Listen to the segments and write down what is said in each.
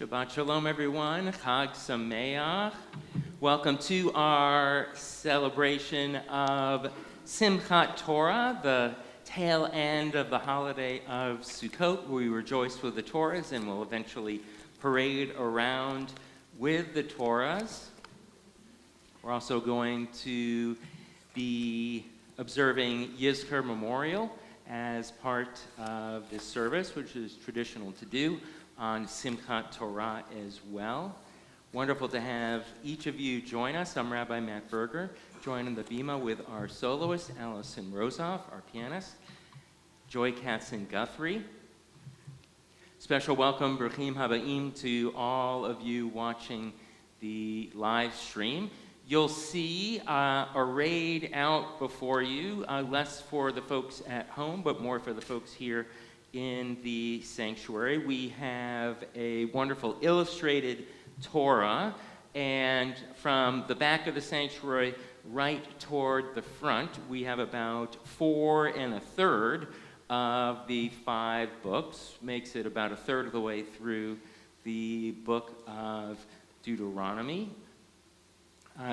Shabbat Shalom, everyone. Chag Sameach. Welcome to our celebration of Simchat Torah, the tail end of the holiday of Sukkot, where we rejoice with the Torahs and will eventually parade around with the Torahs. We're also going to be observing Yizkor Memorial as part of this service, which is traditional to do on Simchat Torah as well. Wonderful to have each of you join us. I'm Rabbi Matt Berger, joining the Bima with our soloist, Allison Rosoff, our pianist, Joy Katzen-Guthrie. Special welcome, Bruchim Habaim, to all of you watching the live stream. You'll see arrayed out before you, less for the folks at home, but more for the folks here in the sanctuary. We have a wonderful illustrated Torah, and from the back of the sanctuary right toward the front, we have about 4 1/3 of the 5 books. Makes it about 1/3 of the way through the book of Deuteronomy.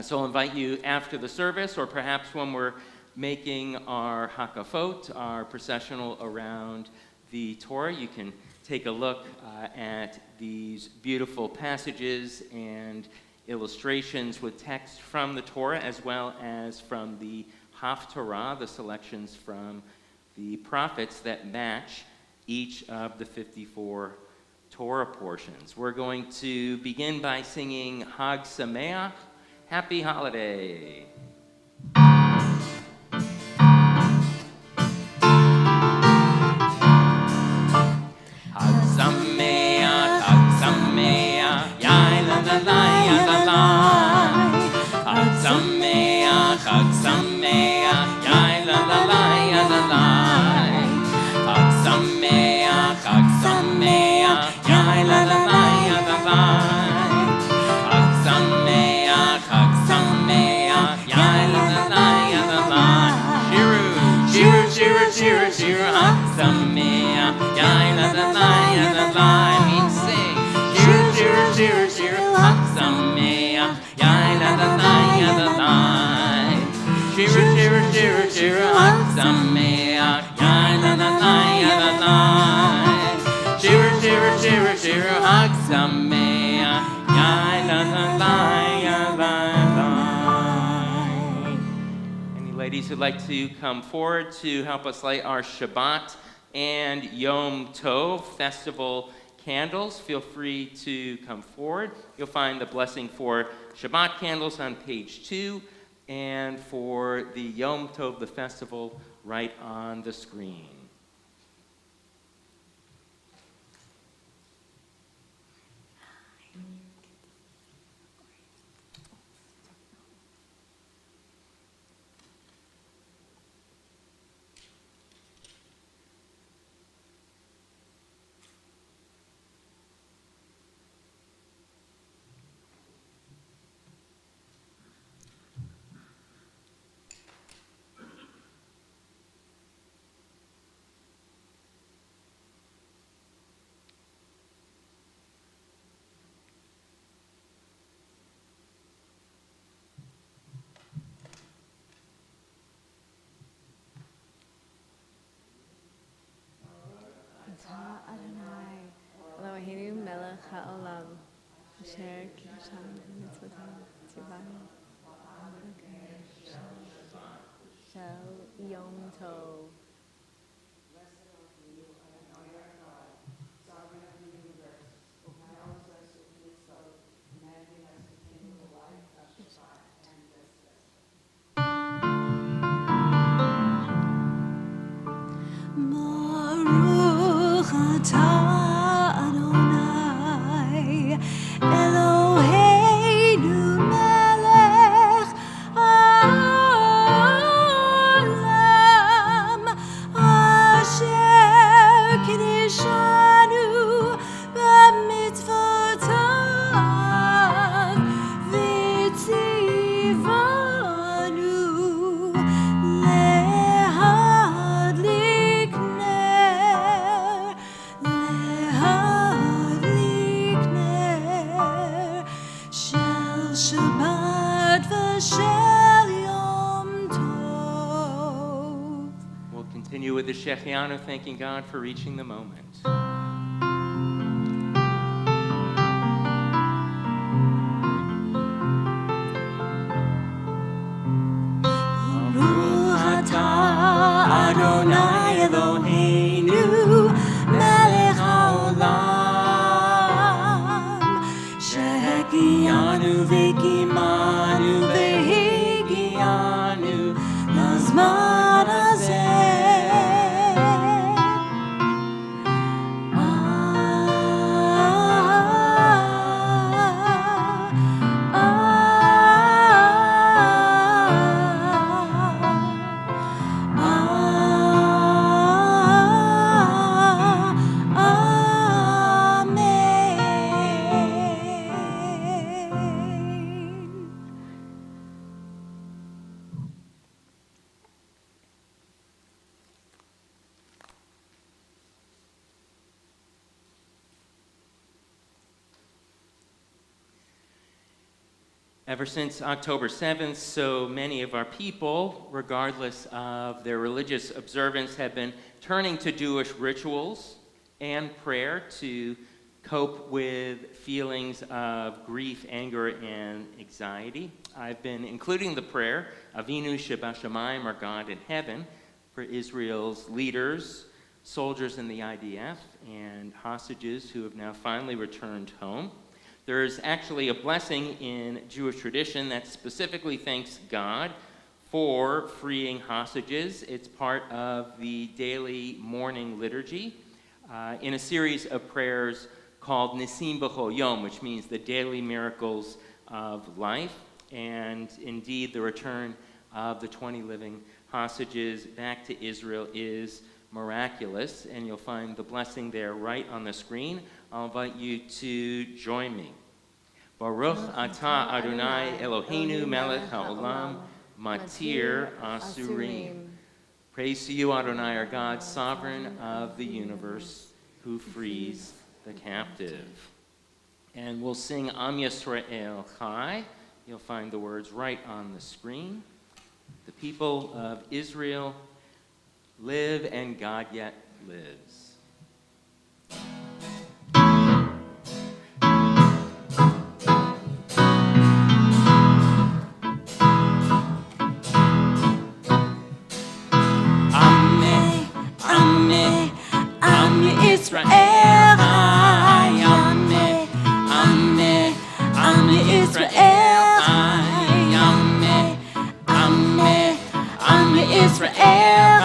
So I'll invite you after the service, or perhaps when we're making our hakafot, our processional around the Torah, you can take a look at these beautiful passages and illustrations with text from the Torah, as well as from the Haftarah, the selections from the prophets that match each of the 54 Torah portions. We're going to begin by singing Chag Sameach, Happy Holiday. Any ladies who'd like to come forward to help us light our Shabbat and Yom Tov festival candles, feel free to come forward. You'll find the blessing for Shabbat candles on page 2, and for the Yom Tov, the festival, right on the screen. Adonai, Eloheinu melech haolam, asher kiddushanu b'mitzvotav tzivanu shel Yom Tov. Eloheinu melech haolam Shabbat v'shel Yom Tov. We'll continue with the Shechianu, thanking God for reaching the moment. Adonai Eloheinu melech haolam shehegianu v'kimanu v'higianu lazman hazeh. Ever since October 7th, so many of our people, regardless of their religious observance, have been turning to Jewish rituals and prayer to cope with feelings of grief, anger, and anxiety. I've been including the prayer, Avinu Shebashamayim, our God in heaven, for Israel's leaders, soldiers in the IDF, and hostages who have now finally returned home. There's actually a blessing in Jewish tradition that specifically thanks God for freeing hostages. It's part of the daily morning liturgy in a series of prayers called Nisim B'chol Yom, which means the daily miracles of life. And indeed, the return of the 20 living hostages back to Israel is miraculous, and you'll find the blessing there right on the screen. I'll invite you to join me. Baruch atah Adonai Eloheinu melech haolam matir asurim. Praise to you, Adonai, our God, sovereign of the universe, who frees the captive. And we'll sing Am Yisrael Chai. You'll find the words right on the screen. The people of Israel live, and God yet lives. Israel, Ameh, Ameh, Ameh Israel, Ameh, Ameh, Ameh Israel,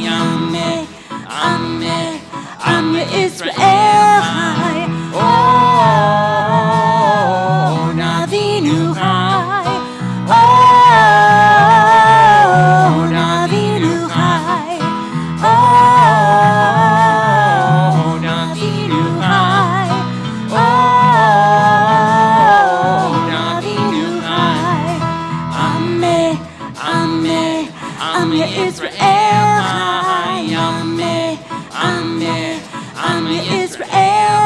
Ameh, Ameh, Ameh Israel, oh, Navinu Chai, oh, Navinu Chai, oh. Israel, Ameh, Ameh, Ameh Israel,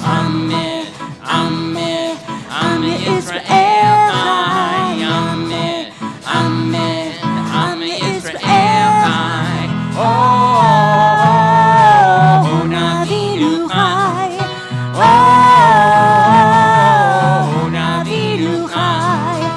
Ameh, Ameh, Ameh Israel, Ameh, Ameh, Ameh Israel, oh, Navinu Chai, oh, Navinu Chai, oh.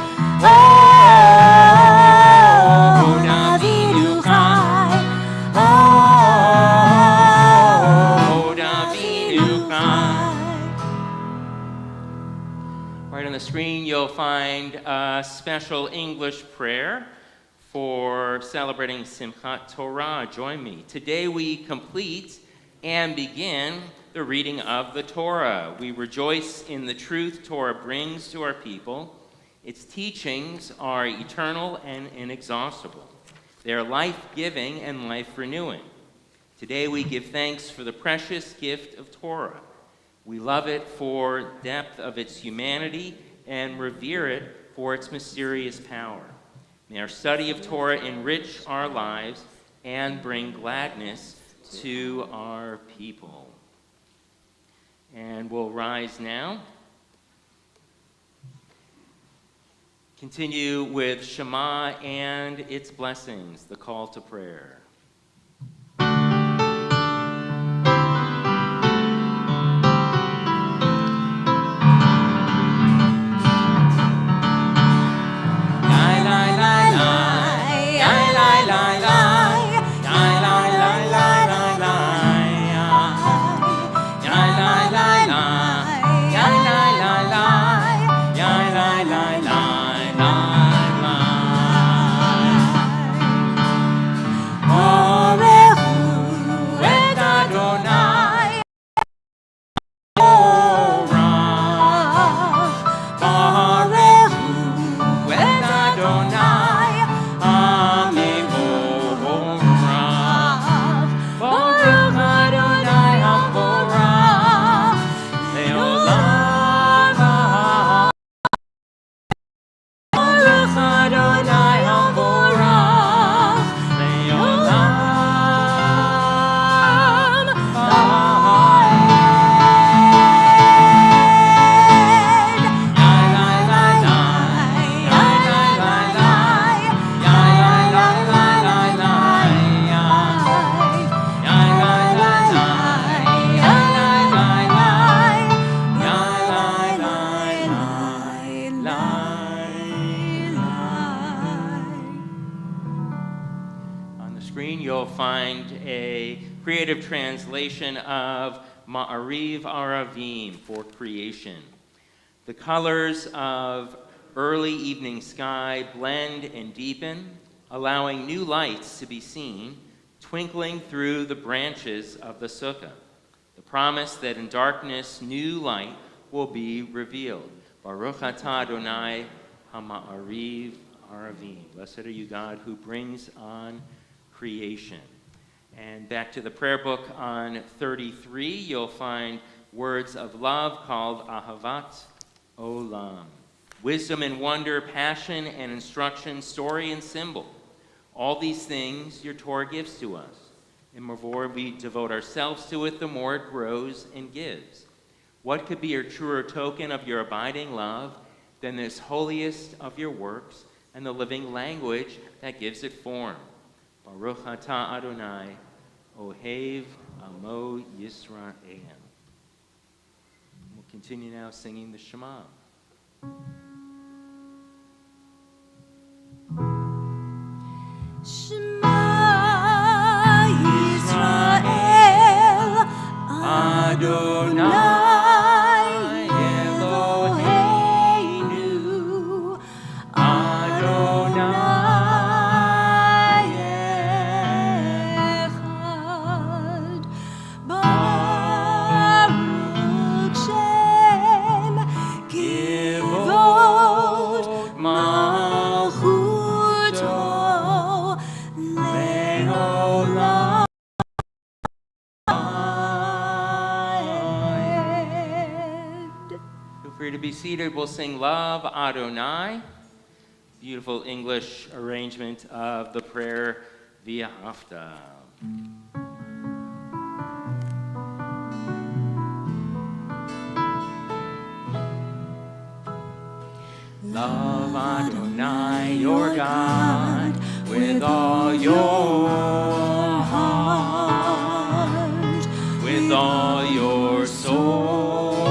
Screen, you'll find a special English prayer for celebrating Simchat Torah. Join me. Today we complete and begin the reading of the Torah. We rejoice in the truth Torah brings to our people. Its teachings are eternal and inexhaustible. They are life-giving and life-renewing. Today we give thanks for the precious gift of Torah. We love it for depth of its humanity and revere it for its mysterious power. May our study of Torah enrich our lives and bring gladness to our people. And we'll rise now. Continue with Shema and its blessings, the call to prayer. Creative translation of Ma'ariv Aravim for creation. The colors of early evening sky blend and deepen, allowing new lights to be seen, twinkling through the branches of the sukkah. The promise that in darkness new light will be revealed. Baruch atah Adonai HaMa'ariv Aravim. Blessed are you, God, who brings on creation. And back to the prayer book on 33, you'll find words of love called Ahavat Olam. Wisdom and wonder, passion and instruction, story and symbol. All these things your Torah gives to us. And the more we devote ourselves to it, the more it grows and gives. What could be a truer token of your abiding love than this holiest of your works and the living language that gives it form? Baruch atah Adonai, Ohev Amo Yisrael. We'll continue now singing the Shema. Shema Yisrael Adonai To be seated, we'll sing Love Adonai, beautiful English arrangement of the prayer V'ahavta. Love Adonai, your God, with all your heart, with all your soul,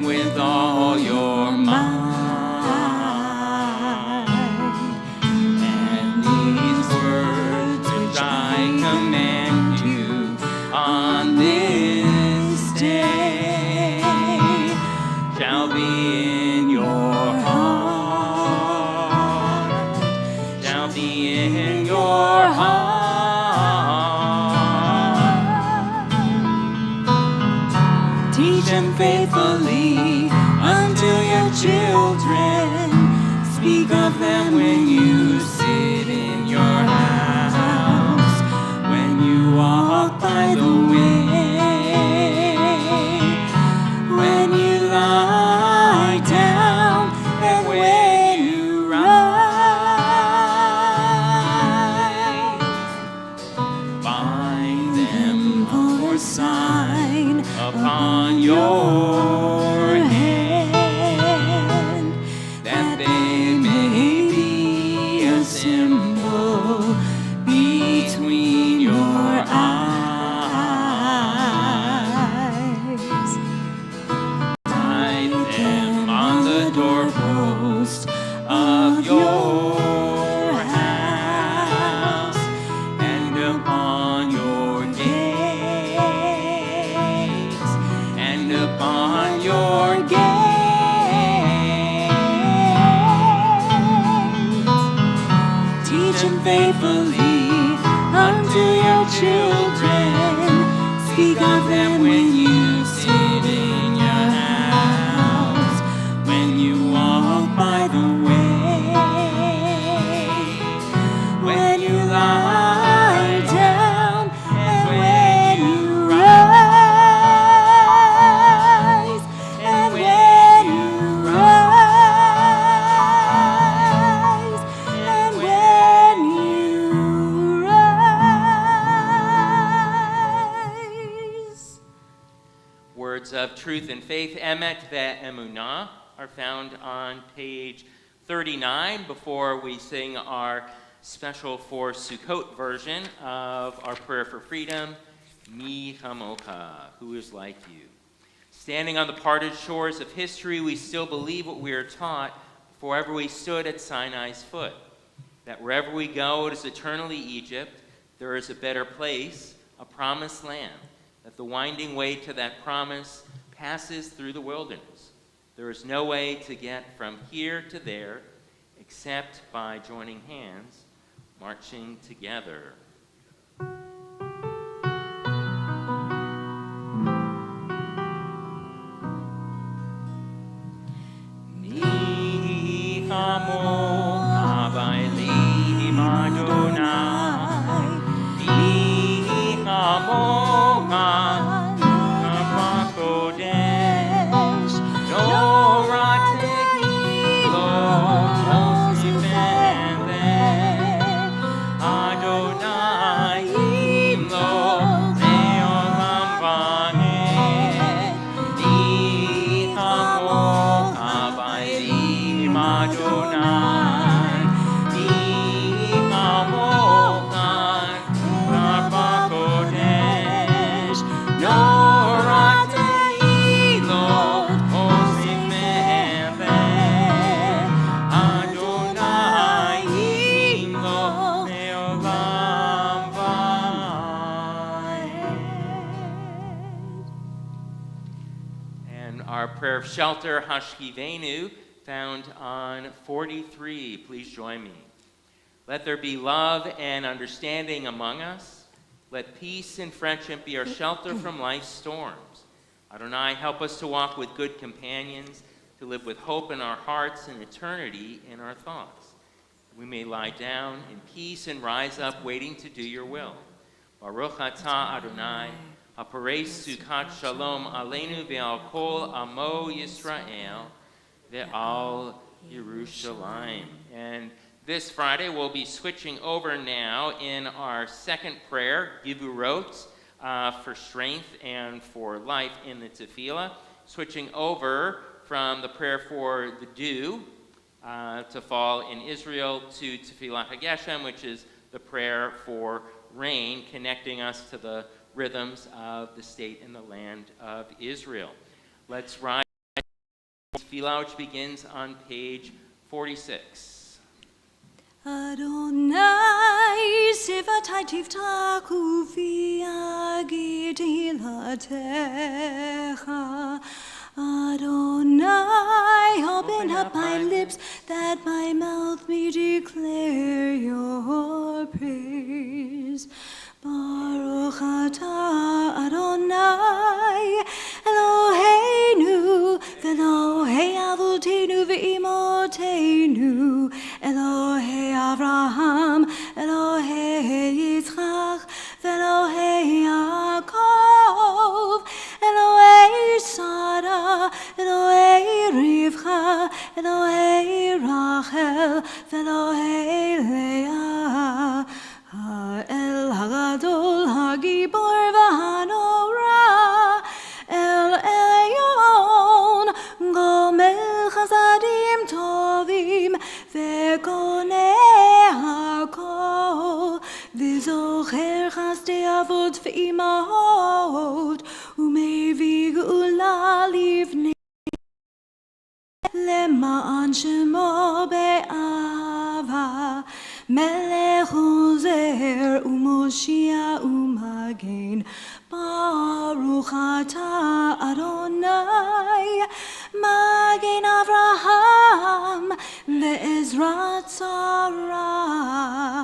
with all your mind. And these words which I command you on this day shall be in your heart, shall be in your heart. Teach them faithfully unto your children. Speak of them when you sit in your house, when you walk by the way, when you lie down, and when you rise. Bind them for a sign upon your hand, them on the doorpost of your house and upon your gates and upon your gates. Teach them faithfully unto your children. Speak of them when you sit in your house, when you walk by the way, when you lie down, and when you rise, and when you rise, and when you rise. Words of truth and faith, emet ve'emunah, are found on page 39 before we sing our special for Sukkot version of our prayer for freedom, Mi Chamocha, who is like you. Standing on the parted shores of history, we still believe what we are taught forever we stood at Sinai's foot, that wherever we go, it is eternally Egypt, there is a better place, a promised land, that the winding way to that promise passes through the wilderness. There is no way to get from here to there except by joining hands, marching together. Mi Chamocha v'Elohim Adonai, Mi Chamocha v'Kodesh, Torah tehilo Moshe v'Eved, Adonai imlo le'olam va'ed, Mi Chamocha v'Elohim Adonai, Mi Chamocha v'Kodesh, Torah tehilo Moshe v'Eved, Adonai imlo le'olam va'ed. And our prayer of shelter, Hashkivenu, found on 43. Please join me. Let there be love and understanding among us. Let peace and friendship be our shelter from life's storms. Adonai, help us to walk with good companions, to live with hope in our hearts and eternity in our thoughts. We may lie down in peace and rise up waiting to do your will. Baruch atah Adonai, hapareis sukat shalom aleinu ve'al kol amo Yisrael ve'al Yerushalayim. And this Friday, we'll be switching over now in our second prayer, Givurot, for strength and for life in the tefillah, switching over from the prayer for the dew to fall in Israel to Tefillat HaGeshem, which is the prayer for rain, connecting us to the rhythms of the state and the land of Israel. Let's rise Tefillah, which begins on page 46. Adonai sivatai tiftachu v'yagi tilatecha. Adonai, open up my lips that my mouth may declare your praise. Baruch atah Adonai Eloheinu v'Elohei avotenu v'imotenu Elohei Avraham Elohei Yitzchak v'Elohei Yaakov Elohei Sarah Elohei Rivka Elohei Rachel v'Elohei Leah El Hagadol Hagibor v'Hanora El Elyon Gomel Chasadim Tovim Ve'konei Hakol V'zocher Chasdei Avot v'Imahot Umevi Geula Livnei למען שמו באהבה, מלך עוזר ומושיע ומגן, ברוך אתה אדוני, מגן אברהם ועזרת שרה.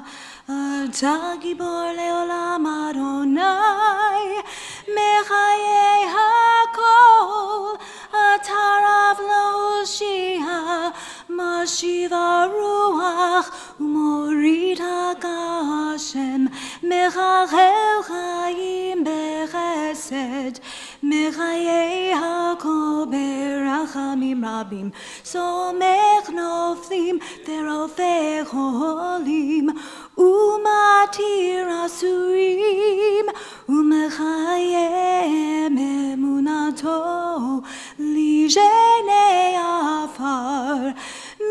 אתה גיבור לעולם אדוני, מחיי הכל, אתה רב להושיע, משיב הרוח ומוריד הגשם, מחלחל חיים בחסד, מחיי הכל ברחמים רבים, סומך נופלים ורופא חולים, ומתיר אסורים, ומחיים אמונתו לשני עפר.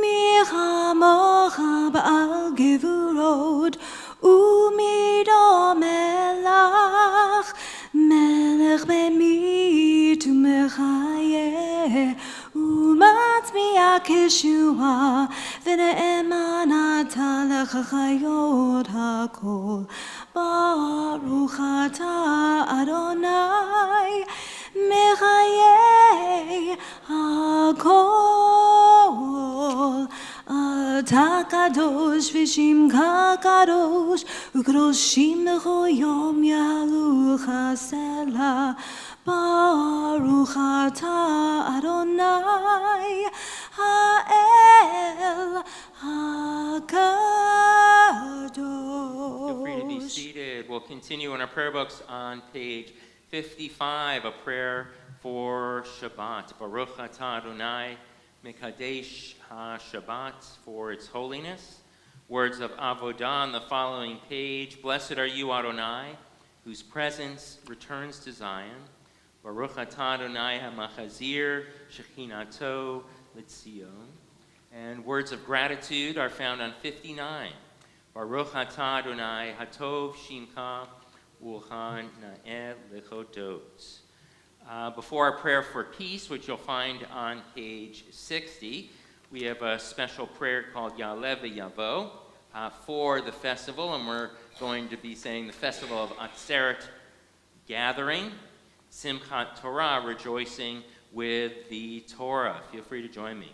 מי כמוך בעל גבורות ומידו מלך, מלך במית ומחיה ומצביע כישועה, ונאמן אתה לחיות הכל. ברוך אתה אדוני, מחיי הכל. אתה קדוש ושמך קדוש, וקדושים לכל יום יעלו חסלה. ברוך אתה אדוני, האל הקדוש. Feel free to be seated. We'll continue in our prayer books on page 55, a prayer for Shabbat. Baruch atah Adonai, Mekadesh ha-Shabbat, for its holiness. Words of Avodah on the following page. Blessed are you, Adonai, whose presence returns to Zion. Baruch atah Adonai ha-Machazir, Shechinato l'Tzion. And words of gratitude are found on 59. Baruch atah Adonai hatov shimcha ulchan na'el lechodot. Before our prayer for peace, which you'll find on page 60, we have a special prayer called Ya'aleh V'Yavo for the festival, and we're going to be saying the festival of Atzeret, gathering, Simchat Torah, rejoicing with the Torah. Feel free to join me.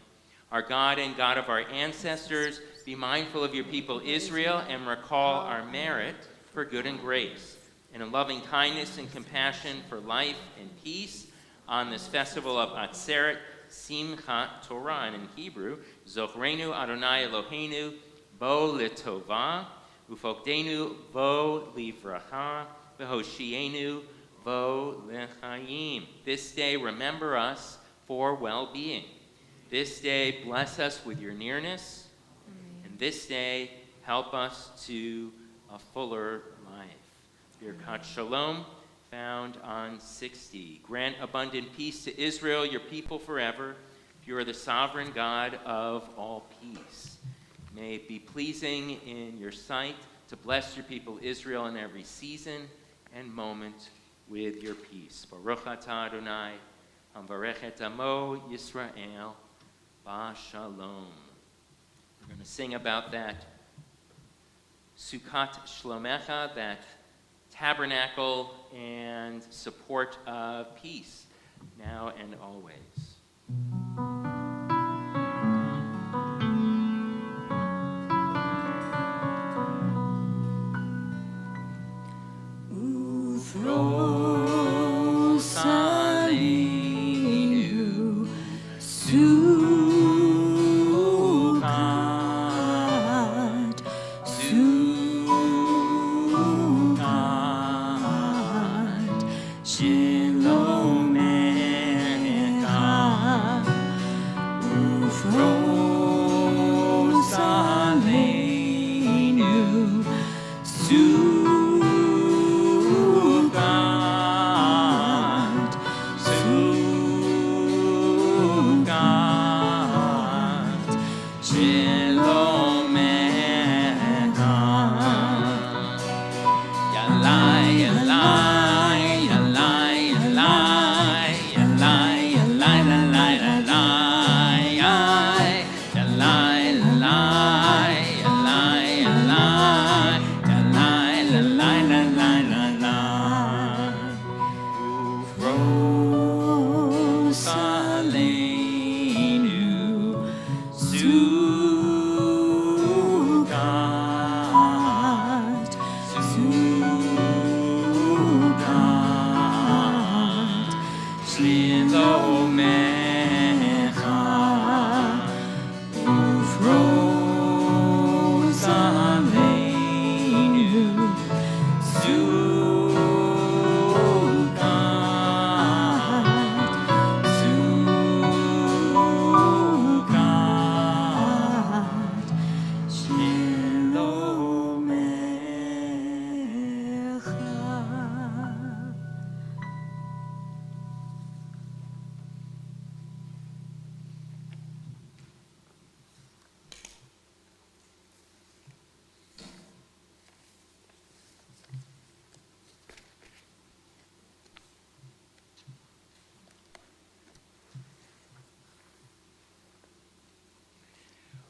Our God and God of our ancestors, be mindful of your people Israel and recall our merit for good and grace, and in loving kindness and compassion for life and peace on this festival of Atzeret, Simchat Torah, and in Hebrew, Zochrenu Adonai Eloheinu bo letovah, ufokdenu bo livracha, v'hoshienu bo lechayim. This day remember us for well-being. This day bless us with your nearness, and this day help us to a fuller life. Birkat Shalom, found on 60. Grant abundant peace to Israel, your people forever. You are the sovereign God of all peace. May it be pleasing in your sight to bless your people Israel in every season and moment with your peace. Baruch atah Adonai, hamvarech et amo Yisrael, Shalom. We're going to sing about that Sukkot Shlomecha, that tabernacle and support of peace, now and always. Shlomecha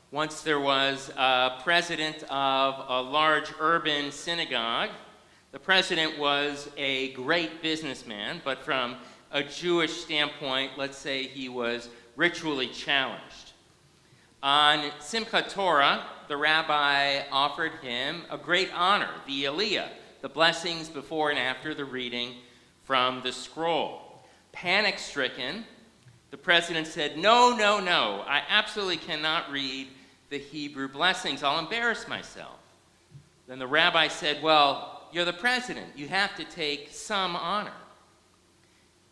Once there was a president of a large urban synagogue. The president was a great businessman, but from a Jewish standpoint, let's say he was ritually challenged. On Simchat Torah, the rabbi offered him a great honor, the Aliyah, the blessings before and after the reading from the scroll. Panic-stricken, the president said, no, I absolutely cannot read the Hebrew blessings. I'll embarrass myself. Then the rabbi said, well, you're the president. You have to take some honor.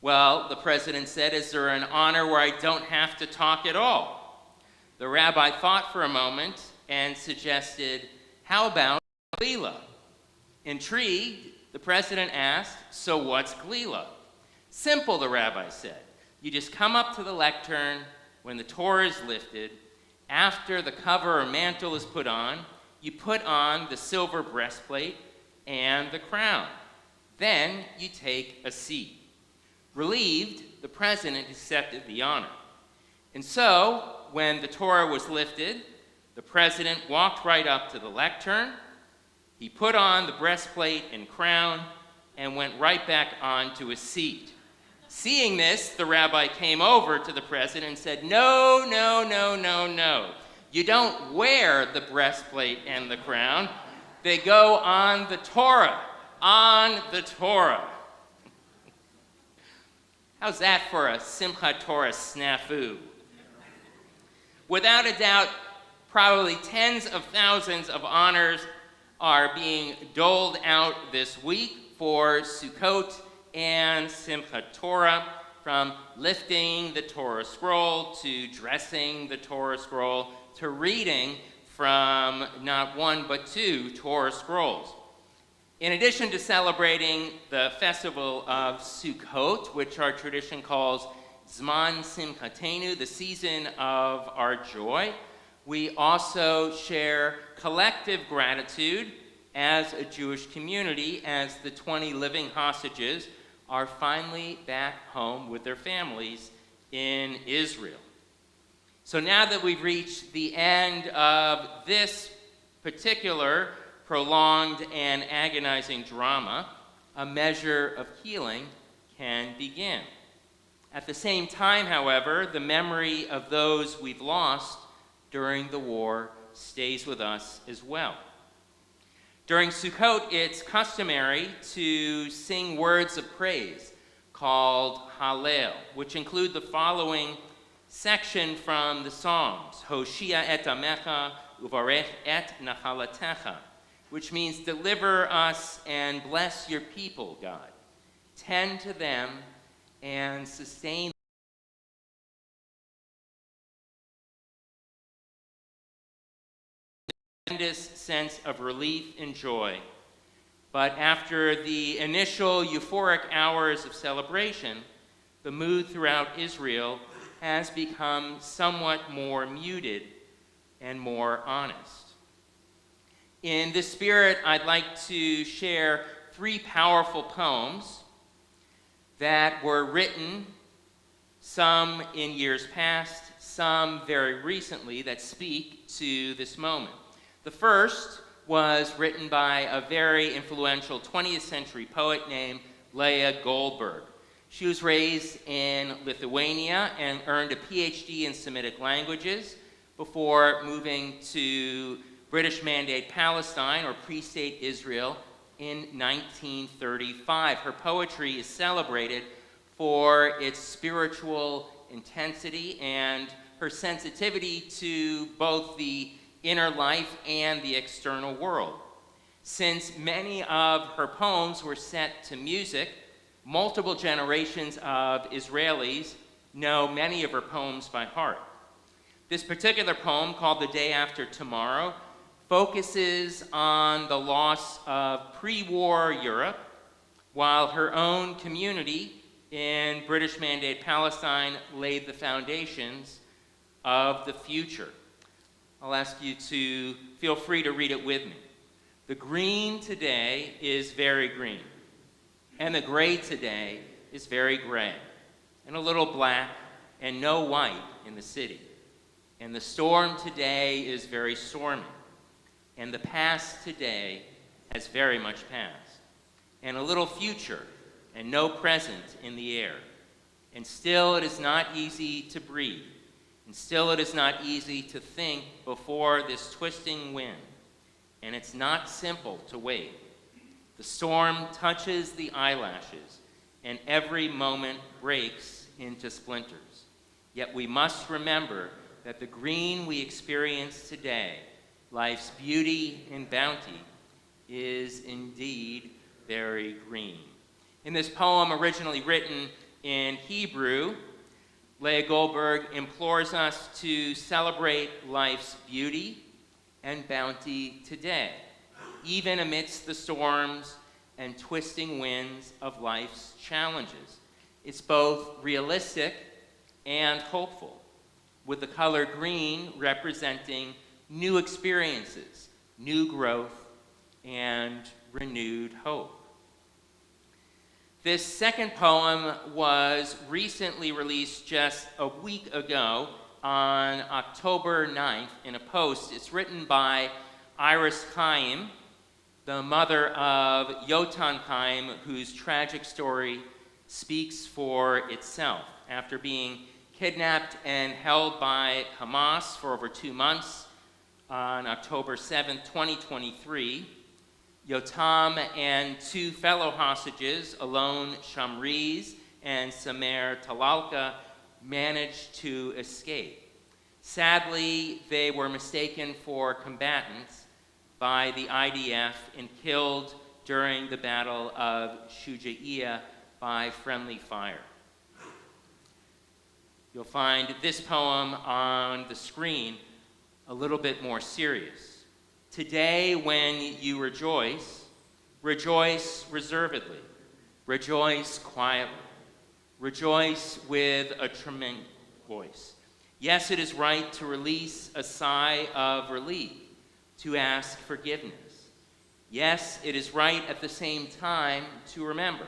Well, the president said, is there an honor where I don't have to talk at all? The rabbi thought for a moment and suggested, how about Glila? Intrigued, the president asked, so what's Glila? Simple, the rabbi said. You just come up to the lectern when the Torah is lifted. After the cover or mantle is put on, you put on the silver breastplate and the crown. Then you take a seat. Relieved, the president accepted the honor. And so, when the Torah was lifted, the president walked right up to the lectern. He put on the breastplate and crown and went right back onto his seat. Seeing this, the rabbi came over to the president and said, no. You don't wear the breastplate and the crown. They go on the Torah. On the Torah. How's that for a Simchat Torah snafu? Without a doubt, probably tens of thousands of honors are being doled out this week for Sukkot and Simchat Torah, from lifting the Torah scroll to dressing the Torah scroll to reading from not one but two Torah scrolls. In addition to celebrating the festival of Sukkot, which our tradition calls Zman Simchatenu, the season of our joy, we also share collective gratitude as a Jewish community as the 20 living hostages are finally back home with their families in Israel. So now that we've reached the end of this particular prolonged and agonizing drama, a measure of healing can begin. At the same time, however, the memory of those we've lost during the war stays with us as well. During Sukkot, it's customary to sing words of praise called Hallel, which include the following section from the Psalms: Hoshia et amecha uvarech et nachalatecha, which means deliver us and bless your people, God. Tend to them and sustain tremendous sense of relief and joy. But after the initial euphoric hours of celebration, the mood throughout Israel has become somewhat more muted and more honest. In this spirit, I'd like to share 3 powerful poems that were written, some in years past, some very recently, that speak to this moment. The first was written by a very influential 20th century poet named Leah Goldberg. She was raised in Lithuania and earned a PhD in Semitic languages, before moving to British Mandate Palestine, or pre-state Israel, in 1935. Her poetry is celebrated for its spiritual intensity and her sensitivity to both the inner life and the external world. Since many of her poems were set to music, multiple generations of Israelis know many of her poems by heart. This particular poem, called The Day After Tomorrow, focuses on the loss of pre-war Europe, while her own community in British Mandate Palestine laid the foundations of the future. I'll ask you to feel free to read it with me. The green today is very green, and the gray today is very gray, and a little black, and no white in the city. And the storm today is very stormy, and the past today has very much passed, and a little future and no present in the air. And still it is not easy to breathe, and still it is not easy to think before this twisting wind, and it's not simple to wait. The storm touches the eyelashes, and every moment breaks into splinters. Yet we must remember that the green we experience today, life's beauty and bounty, is indeed very green. In this poem, originally written in Hebrew, Leah Goldberg implores us to celebrate life's beauty and bounty today, even amidst the storms and twisting winds of life's challenges. It's both realistic and hopeful, with the color green representing new experiences, new growth, and renewed hope. This second poem was recently released just a week ago on October 9th in a post. It's written by Iris Chaim, the mother of Yotan Chaim, whose tragic story speaks for itself. After being kidnapped and held by Hamas for over 2 months on October 7th, 2023, Yotam and 2 fellow hostages, Alon Shamriz and Samer Talalka, managed to escape. Sadly, they were mistaken for combatants by the IDF and killed during the Battle of Shuja'iyah by friendly fire. You'll find this poem on the screen a little bit more serious. Today, when you rejoice, rejoice reservedly, rejoice quietly, rejoice with a tremendous voice. Yes, it is right to release a sigh of relief, to ask forgiveness. Yes, it is right at the same time to remember,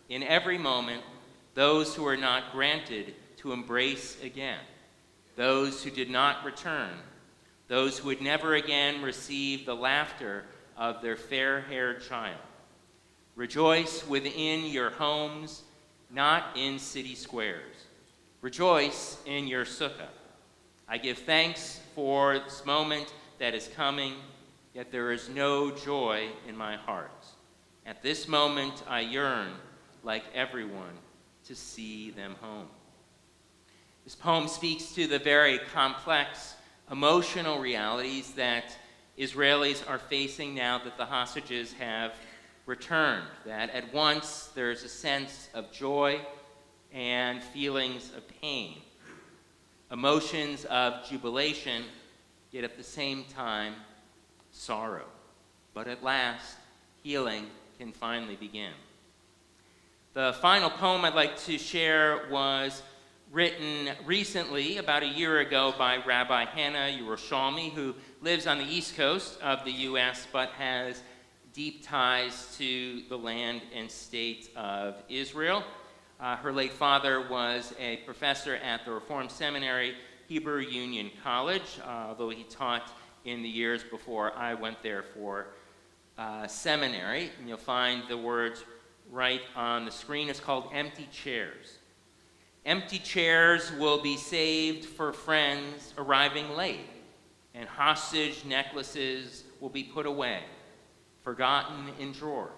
in every moment, those who are not granted to embrace again, those who did not return, those who would never again receive the laughter of their fair-haired child. Rejoice within your homes, not in city squares. Rejoice in your sukkah. I give thanks for this moment that is coming, yet there is no joy in my heart. At this moment, I yearn, like everyone, to see them home. This poem speaks to the very complex emotional realities that Israelis are facing now that the hostages have returned. That at once there's a sense of joy and feelings of pain, emotions of jubilation, yet at the same time, sorrow. But at last, healing can finally begin. The final poem I'd like to share was written recently, about a year ago, by Rabbi Hannah Yerushalmi, who lives on the East Coast of the U.S. but has deep ties to the land and state of Israel. Her late father was a professor at the Reform Seminary, Hebrew Union College, although he taught in the years before I went there for seminary. And you'll find the words right on the screen. It's called Empty Chairs. Empty chairs will be saved for friends arriving late, and hostage necklaces will be put away, forgotten in drawers.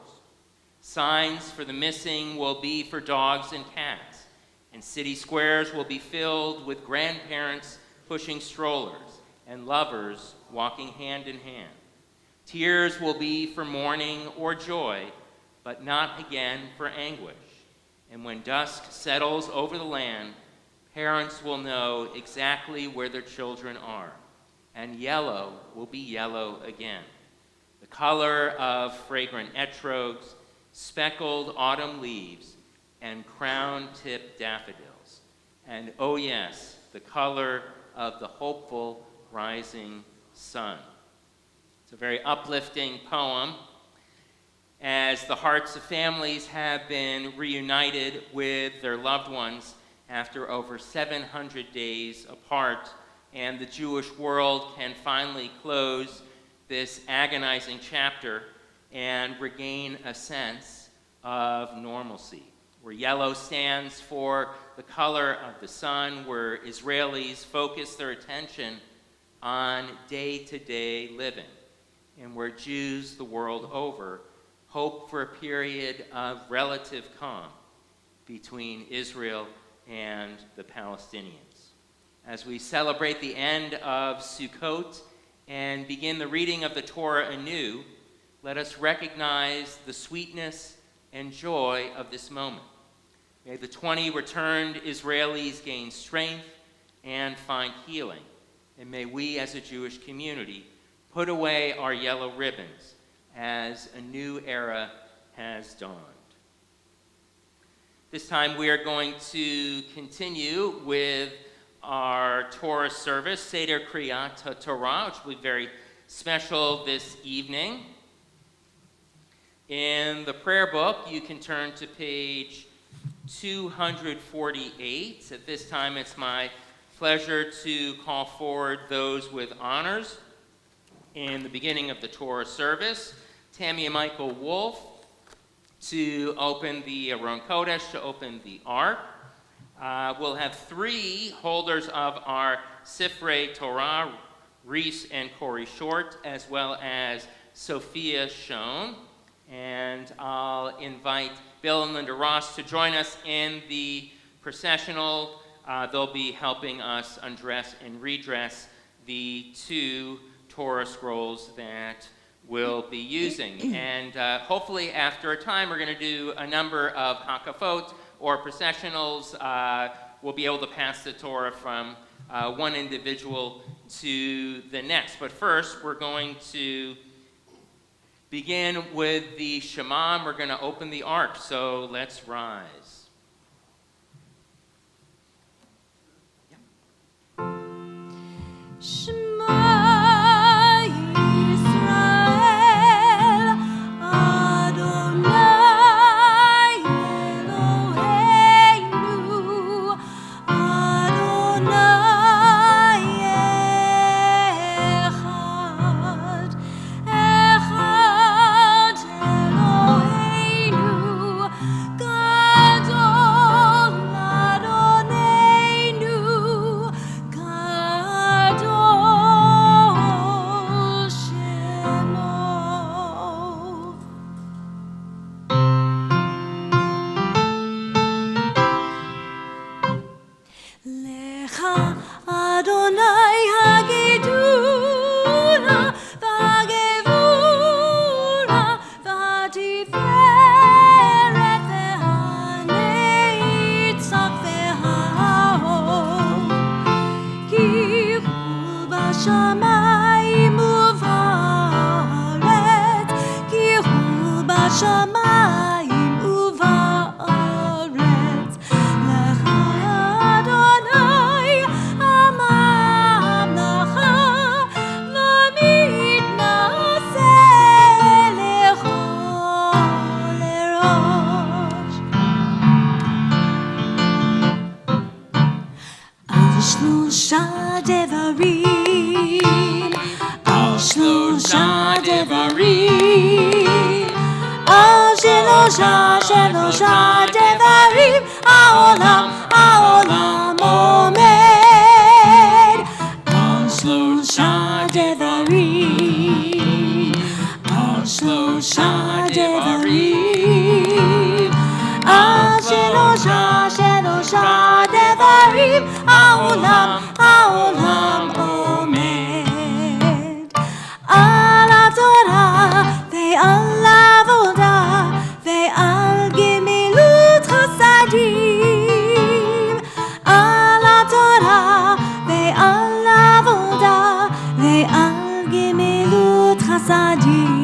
Signs for the missing will be for dogs and cats, and city squares will be filled with grandparents pushing strollers and lovers walking hand in hand. Tears will be for mourning or joy, but not again for anguish. And when dusk settles over the land, parents will know exactly where their children are, and yellow will be yellow again. The color of fragrant etrogues, speckled autumn leaves, and crown-tipped daffodils. And oh yes, the color of the hopeful rising sun. It's a very uplifting poem, as the hearts of families have been reunited with their loved ones after over 700 days apart, and the Jewish world can finally close this agonizing chapter and regain a sense of normalcy, where yellow stands for the color of the sun, where Israelis focus their attention on day-to-day living, and where Jews the world over hope for a period of relative calm between Israel and the Palestinians. As we celebrate the end of Sukkot and begin the reading of the Torah anew, let us recognize the sweetness and joy of this moment. May the 20 returned Israelis gain strength and find healing, and may we as a Jewish community put away our yellow ribbons as a new era has dawned. This time we are going to continue with our Torah service, Seder Kriyat Torah, which will be very special this evening. In the prayer book, you can turn to page 248. At this time, it's my pleasure to call forward those with honors. In the beginning of the Torah service, Tammy and Michael Wolf to open the Aron Kodesh, to open the Ark. We'll have 3 holders of our Sifrei Torah, Reese and Corey Short, as well as Sophia Schoen. And I'll invite Bill and Linda Ross to join us in the processional. They'll be helping us undress and redress the 2 Torah scrolls that we'll be using. And hopefully after a time, we're going to do a number of hakafot or processionals. We'll be able to pass the Torah from one individual to the next. But first, we're going to begin with the Shema, and we're going to open the Ark. So let's rise. Shema Yisrael, Adonai Eloheinu, Adonai Echad, Echad Eloheinu, Gadol Adonai. שלושה דברים העולם, העולם עומד על שלושה דברים, על שלושה דברים, על שלושה דברים, העולם, העולם עומד על התורה ועל העבודה ועל גמילות חסדים, על התורה ועל העבודה ועל גמילות חסדים.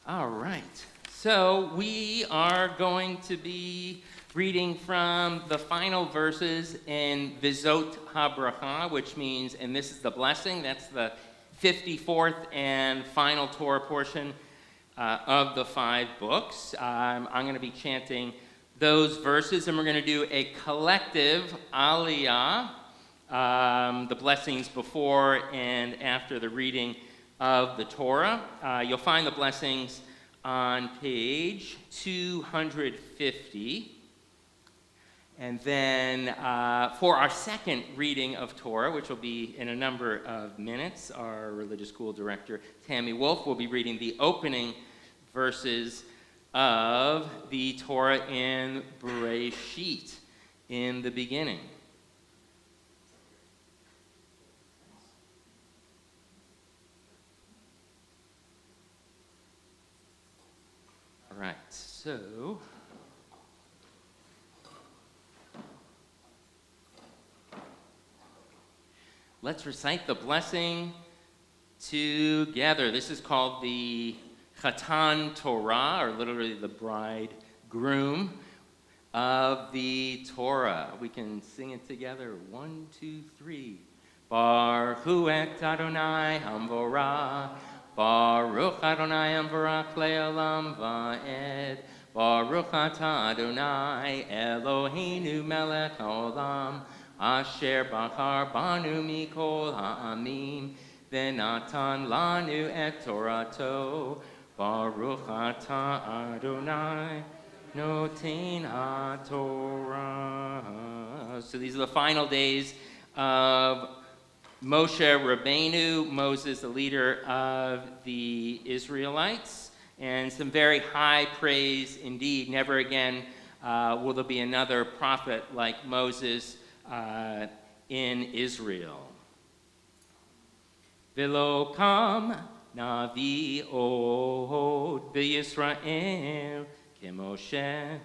All right. So we are going to be reading from the final verses in Vizot HaBracha, which means, and this is the blessing, that's the 54th and final Torah portion of the 5 books. I'm going to be chanting those verses, and we're going to do a collective aliyah, the blessings before and after the reading of the Torah. You'll find the blessings on page 250. And then for our second reading of Torah, which will be in a number of minutes, our religious school director, Tammy Wolf, will be reading the opening verses of the Torah in Bereshit, in the beginning. All right, so let's recite the blessing together. This is called the Chatan Torah, or literally the bridegroom of the Torah. We can sing it together. 1, 2, 3. Baruch hu et Adonai hamvorah. Baruch Adonai hamvorach le'olam va'ed. Baruch atah Adonai Eloheinu melech haolam. Asher bachar banu mikol ha'amim. V'natan lanu et Torato. Baruch atah Adonai noten haTorah. So these are the final days of Moshe Rabbeinu, Moses, the leader of the Israelites, and some very high praise indeed. Never again will there be another prophet like Moses in Israel. V'lo kam navi od b'Yisrael k'Moshe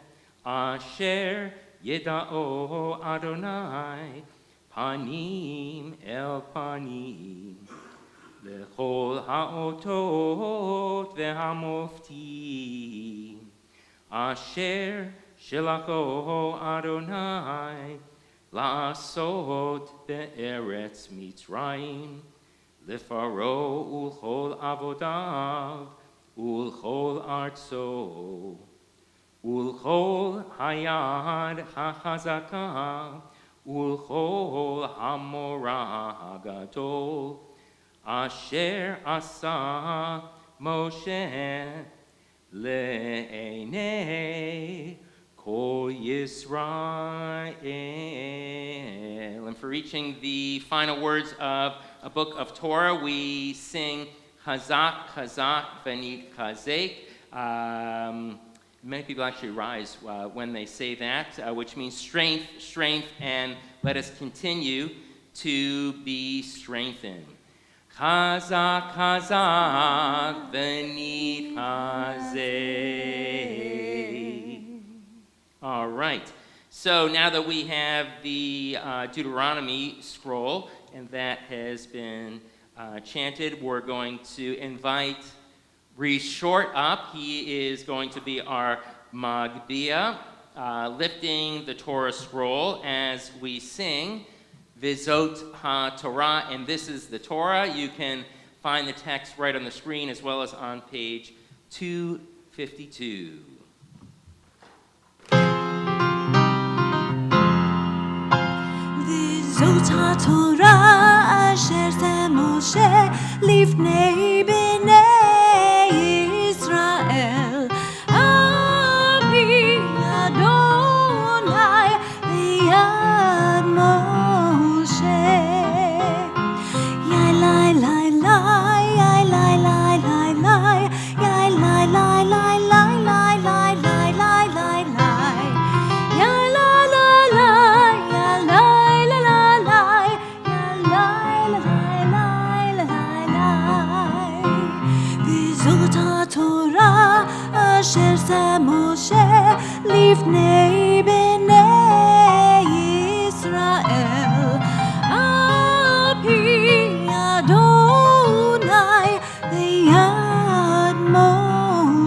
asher yeda'o Adonai panim el panim lechol ha'otot ve'hamoftim asher shelacho Adonai la'asot be'eretz Mitzrayim Lefaro ulchol avodav, ulchol artso, ulchol hayad hachazaka, ulchol hamorah hagadol, asher asa Moshe le'enei kol Yisrael. And for reaching the final words of a book of Torah, we sing Chazak, Chazak, V'nit Chazek. Many people actually rise when they say that, which means strength, strength, and let us continue to be strengthened. Chazak, Chazak, V'nit Chazek. All right. So now that we have the Deuteronomy scroll, and that has been chanted, we're going to invite Rishort up. He is going to be our Magbia, lifting the Torah scroll as we sing Vizot HaTorah, and this is the Torah. You can find the text right on the screen as well as on page 252. זאת התורה אשר זה משה לפני בני ישראל אבי אדוני ליד משה יאי לי לי לי יאי לי לי לי לי יאי לי לי לי לי לי לי לי לי לי אשר זה משה לפני בני ישראל על פי אדוני ליד משה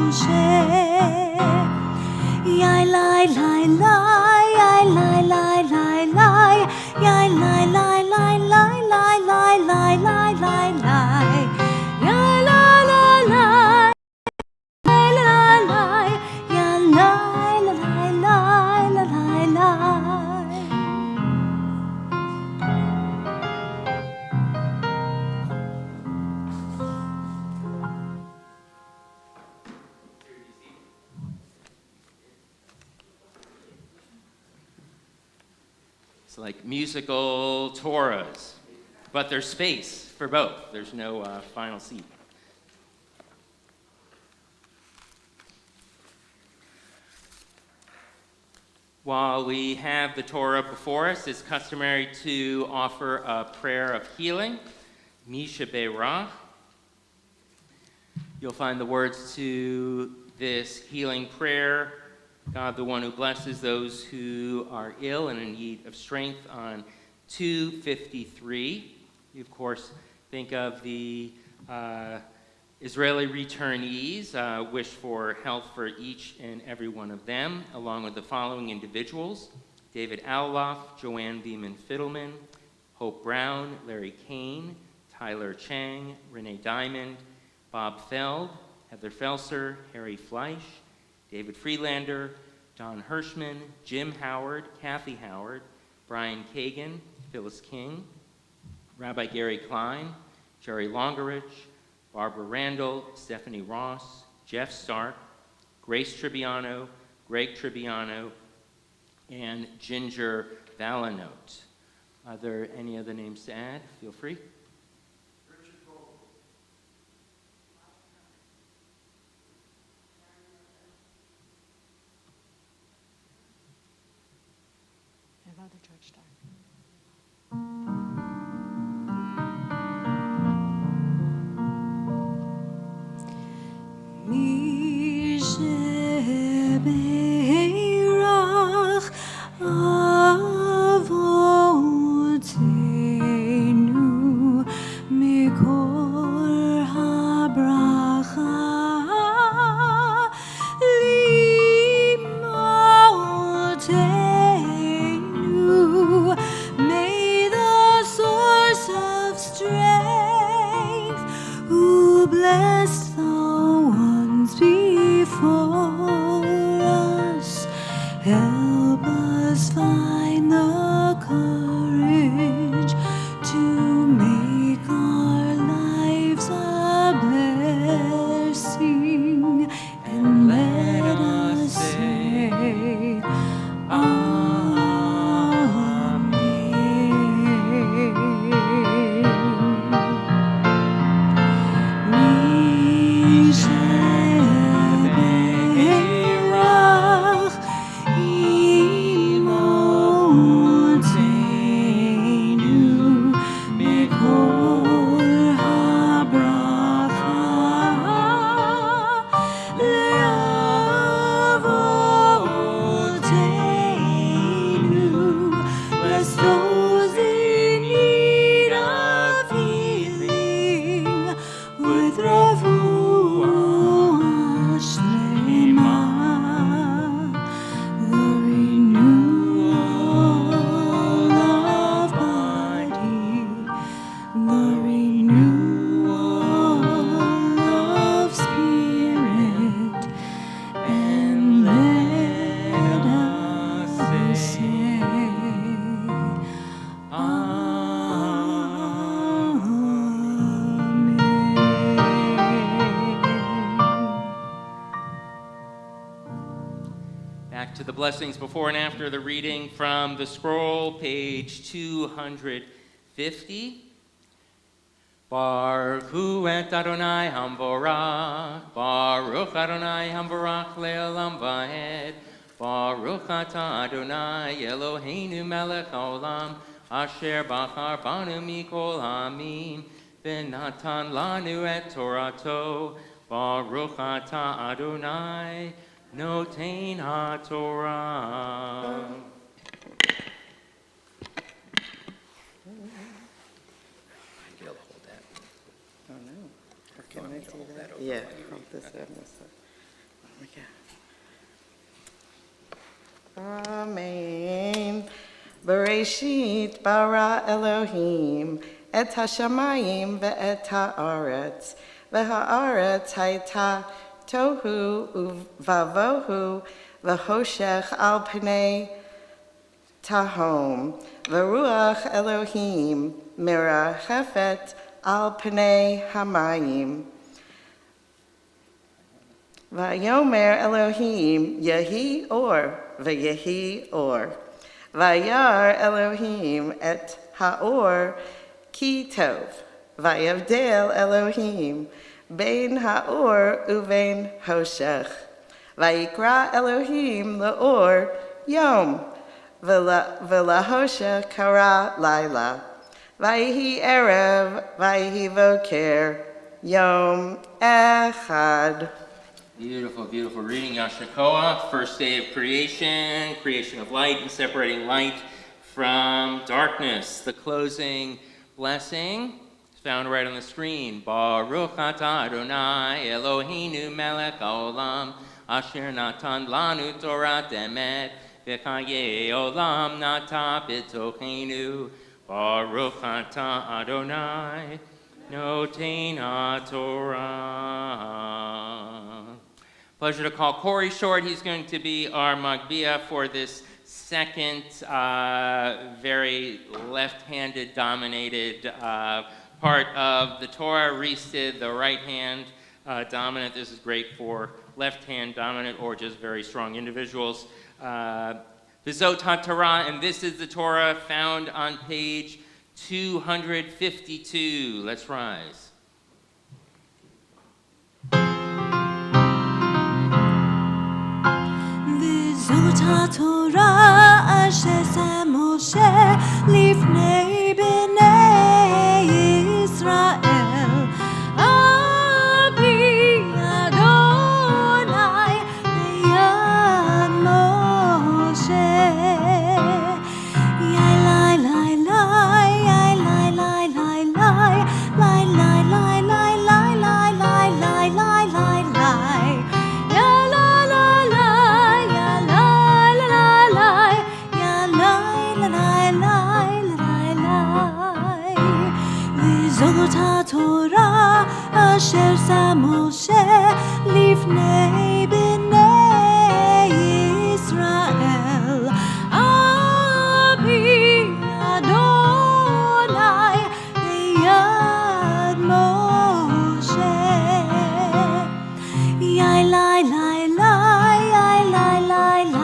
It's like musical Torahs, but there's space for both. There's no final seat. While we have the Torah before us, it's customary to offer a prayer of healing, Misha Be'erach. You'll find the words to this healing prayer, God, the one who blesses those who are ill and in need of strength, on 253. You, of course, think of the Israeli returnees, wish for health for each and every one of them, along with the following individuals: David Auloff, Joanne Beeman Fiddleman, Hope Brown, Larry Kane, Tyler Chang, Renee Diamond, Bob Feld, Heather Felser, Harry Fleisch, David Freelander, Don Hirschman, Jim Howard, Kathy Howard, Brian Kagan, Phyllis King, Rabbi Gary Klein, Jerry Longerich, Barbara Randall, Stephanie Ross, Jeff Stark, Grace Tribbiano, Greg Tribbiano, and Ginger Valanote. Are there any other names to add? Feel free. Another church star. May the source of strength, who blessed the ones before us, help us find the courage to make our lives a blessing, and let us say, To the blessings before and after the reading from the scroll, page 250. Baruch hu et Adonai hamvorach, Baruch Adonai hamvorach le'olam va'ed, Baruch atah Adonai Eloheinu melech haolam, asher bachar banu mikol ha'amim, v'natan lanu et Torato, Baruch atah Adonai Notain HaTorah. Be able to hold that. Oh, no. Or can I me do to hold that? that over Yeah, while you hold read this that? up and this up. Oh, my God. Amen. Bereshit bara Elohim et hashamayim ve'et haaretz ve'haaretz hayta tohu uvavohu v'hoshech al pnei tahom v'ruach Elohim mirachefet al pnei hamayim. Vayomer Elohim yehi or veyehi or. Vayar Elohim et haor ki tov. Vayavdel Elohim bein haor uvein hoshech. Vayikra Elohim laor yom v'lahoshech kara laila. Vayihi erev vayihi voker yom echad. Beautiful, beautiful reading. Yashakoa, first day of creation, creation of light and separating light from darkness. The closing blessing is found right on the screen. Baruch atah Adonai Eloheinu melech haolam asher natan lanu Torah emet v'chayei olam nata b'tochenu. Baruch atah Adonai noten haTorah. Pleasure to call Corey Short. He's going to be our Magbia for this second very left-handed dominated part of the Torah. Reese did the right-hand dominant. This is great for left-hand dominant or just very strong individuals. V'zot HaTorah, and this is the Torah found on page 252. Let's rise. זאת התורה אשר שם משה לפני בני ישראל על פי אדוני ביד משה. יאי לי לי לי יאי לי לי לי לי לי לי לי לי לי זאת התורה אשר שם משה לפני בני ישראל על פי אדוני ביד משה. יאי לי לי לי יאי לי לי לי לי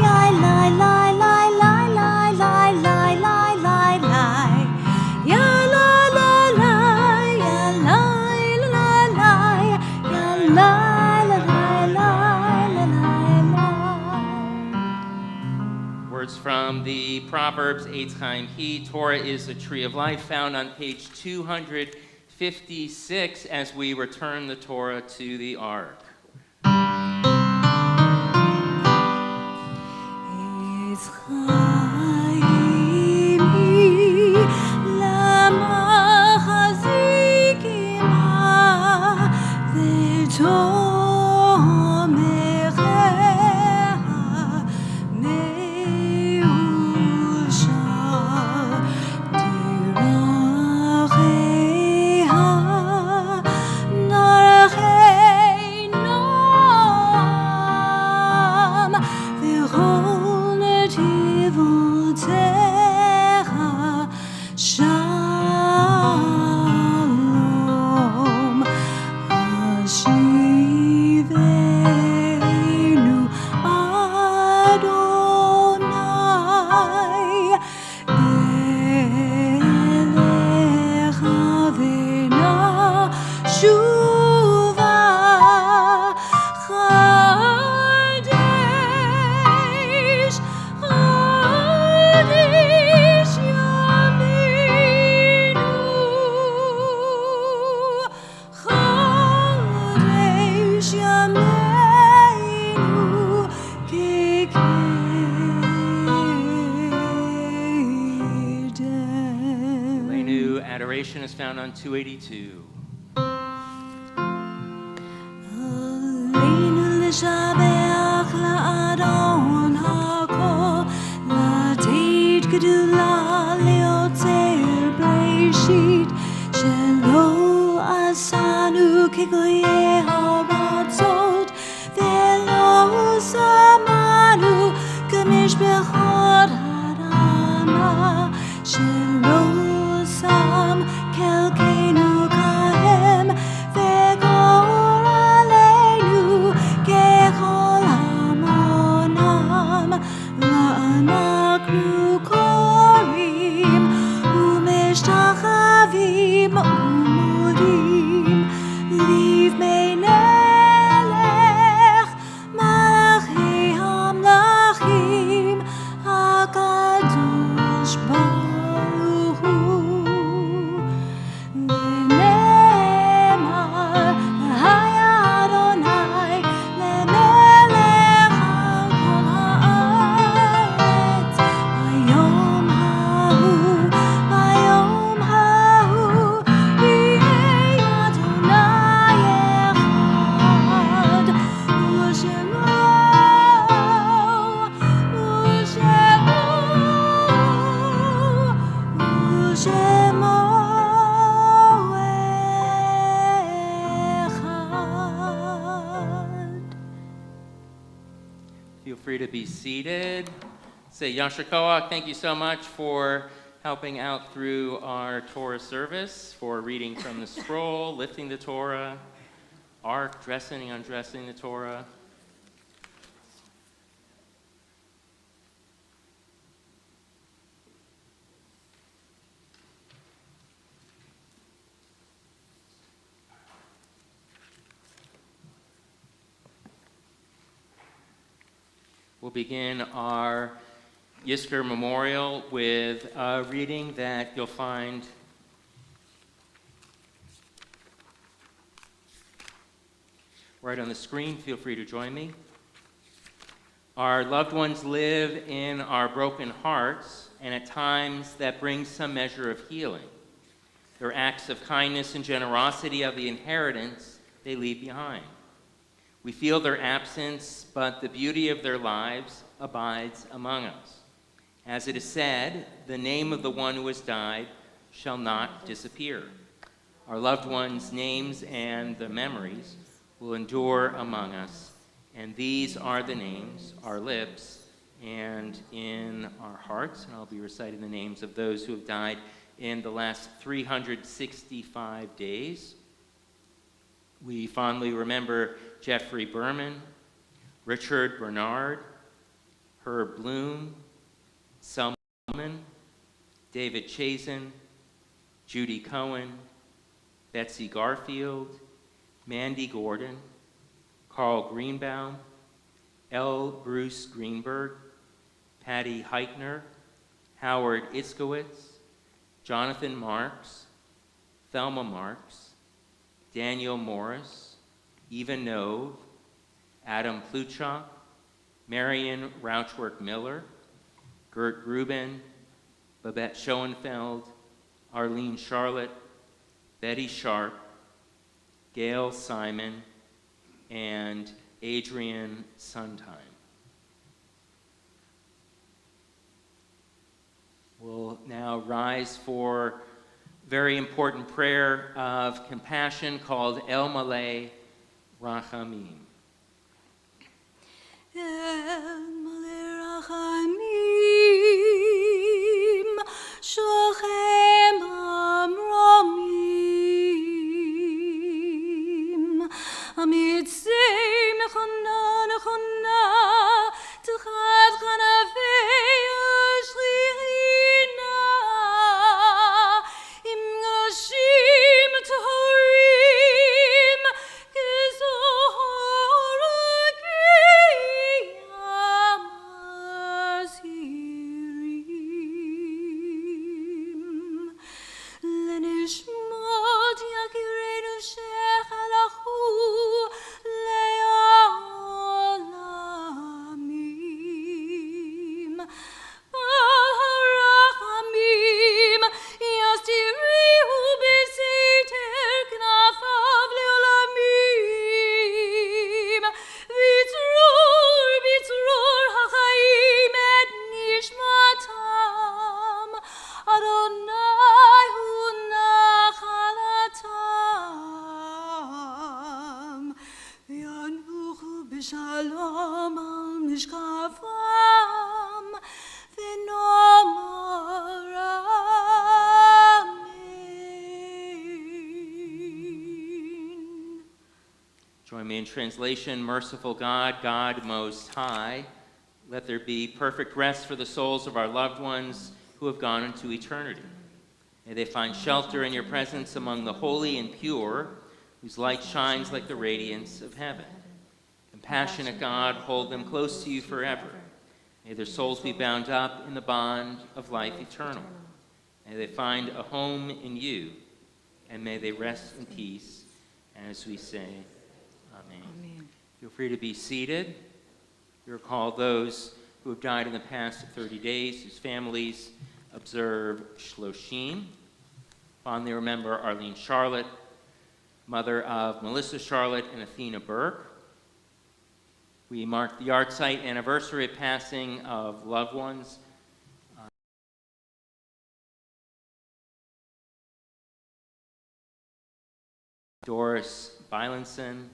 יאי לי לי לי לי לי לי לי Words from the Proverbs, Eitz Chaim He. Torah is a tree of life, found on page 256 as we return the Torah to the Ark. Eitz Chaim He, lama chazikim v'tomecha meusha diracheha narchei noam v'chol netivotecha shalom hashivenu Adonai elecha v'nashuva Chadesh yameinu Chadesh yameinu kekeden. The new adoration is found on 282. Aleinu l'shabeach la'Adonai ריגויי הרצות ולא שמענו כמשפחות האדמה שלא שם חלקנו כהם וגורלנו ככל המונם ואנחנו קוראים ומשתחווים ומודים לפני מלך מלכי המלכים הקדוש ברוך הוא ונאמר היה אדוני למלך על כל הארץ ביום ההוא יהיה אדוני אחד ושמו אחד. Feel free to be seated. Say Yasher Koach, thank you so much for helping out through our Torah service, for reading from the scroll, lifting the Torah, ark, dressing and undressing the Torah. We'll begin our Yizkor memorial with a reading that you'll find right on the screen. Feel free to join me. Our loved ones live in our broken hearts, and at times that brings some measure of healing. Their acts of kindness and generosity of the inheritance they leave behind. We feel their absence, but the beauty of their lives abides among us. As it is said, the name of the one who has died shall not disappear. Our loved ones' names and the memories will endure among us, and these are the names, our lips, and in our hearts. And I'll be reciting the names of those who have died in the last 365 days. We fondly remember Jeffrey Berman, Richard Bernard, Herb Bloom, Selman, David Chazen, Judy Cohen, Betsy Garfield, Mandy Gordon, Carl Greenbaum, L. Bruce Greenberg, Patty Heichner, Howard Itzkowitz, Jonathan Marks, Thelma Marks, Daniel Morris, Eva Nove, Adam Pluchok, Marion Rauchwork Miller, Gert Gruben, Babette Schoenfeld, Arlene Charlotte, Betty Sharp, Gail Simon, and Adrian Sondheim. We'll now rise for very important prayer of compassion called El Malay Rachamim. El Malay Rachamim, Shochem Amromim, Amitzei Mechana Nechana, Tuchat Chanavei Shririna, Im Grashim Tohorim, Kezohor ושלום על משקפם ונאמר אמן. Join me in translation. Merciful God, God Most High, let there be perfect rest for the souls of our loved ones who have gone into eternity. May they find shelter in your presence among the holy and pure, whose light shines like the radiance of heaven. Compassionate God, hold them close to you forever. May their souls be bound up in the bond of life eternal. May they find a home in you, and may they rest in peace. As we say, Amen. Amen. Feel free to be seated. We recall those who have died in the past 30 days, whose families observe Shloshim. Fondly remember Arlene Charlotte, mother of Melissa Charlotte and Athena Burke. We mark the yahrzeit anniversary of passing of loved ones. Doris Bylanson,